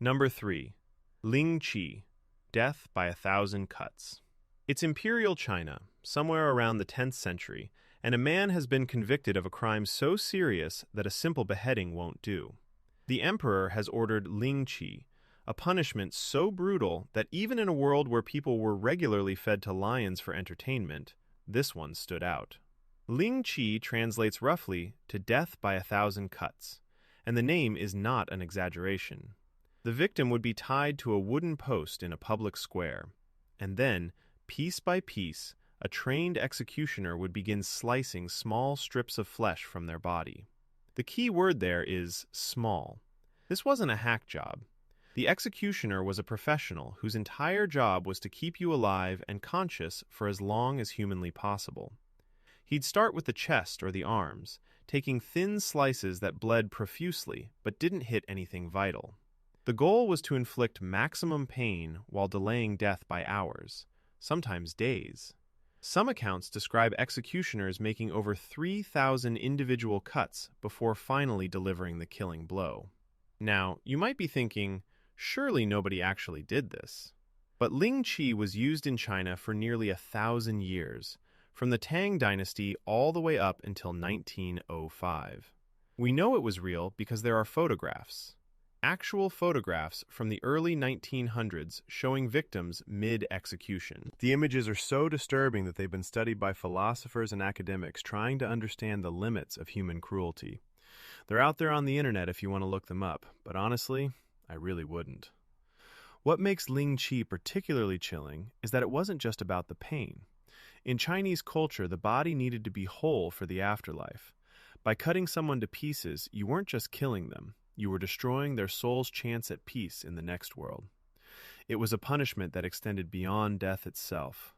Number 3. Ling Qi, Death by a Thousand Cuts. It's Imperial China, somewhere around the 10th century, and a man has been convicted of a crime so serious that a simple beheading won't do. The emperor has ordered Ling Qi, a punishment so brutal that even in a world where people were regularly fed to lions for entertainment, this one stood out. Ling Qi translates roughly to death by a thousand cuts, and the name is not an exaggeration. The victim would be tied to a wooden post in a public square, and then, piece by piece, a trained executioner would begin slicing small strips of flesh from their body. The key word there is small. This wasn't a hack job. The executioner was a professional whose entire job was to keep you alive and conscious for as long as humanly possible. He'd start with the chest or the arms, taking thin slices that bled profusely but didn't hit anything vital. The goal was to inflict maximum pain while delaying death by hours, sometimes days. Some accounts describe executioners making over 3,000 individual cuts before finally delivering the killing blow. Now, you might be thinking, surely nobody actually did this. But Ling Qi was used in China for nearly 1,000 years, from the Tang Dynasty all the way up until 1905. We know it was real because there are photographs. Actual photographs from the early 1900s showing victims mid-execution. The images are so disturbing that they've been studied by philosophers and academics trying to understand the limits of human cruelty. They're out there on the internet if you want to look them up, but honestly, I really wouldn't. What makes Ling Qi particularly chilling is that it wasn't just about the pain. In Chinese culture, the body needed to be whole for the afterlife. By cutting someone to pieces, you weren't just killing them. You were destroying their soul's chance at peace in the next world. It was a punishment that extended beyond death itself.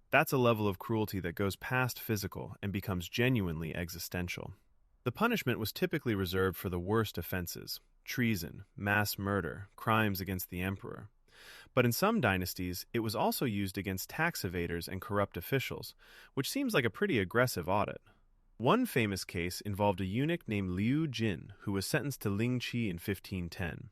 That's a level of cruelty that goes past physical and becomes genuinely existential. The punishment was typically reserved for the worst offenses: treason, mass murder, crimes against the emperor. But in some dynasties, it was also used against tax evaders and corrupt officials, which seems like a pretty aggressive audit. One famous case involved a eunuch named Liu Jin, who was sentenced to Ling Qi in 1510.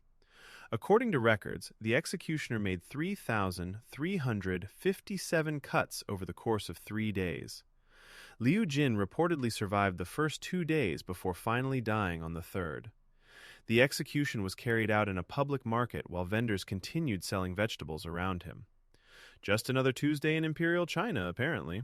According to records, the executioner made 3,357 cuts over the course of 3 days. Liu Jin reportedly survived the first 2 days before finally dying on the third. The execution was carried out in a public market while vendors continued selling vegetables around him. Just another Tuesday in Imperial China, apparently.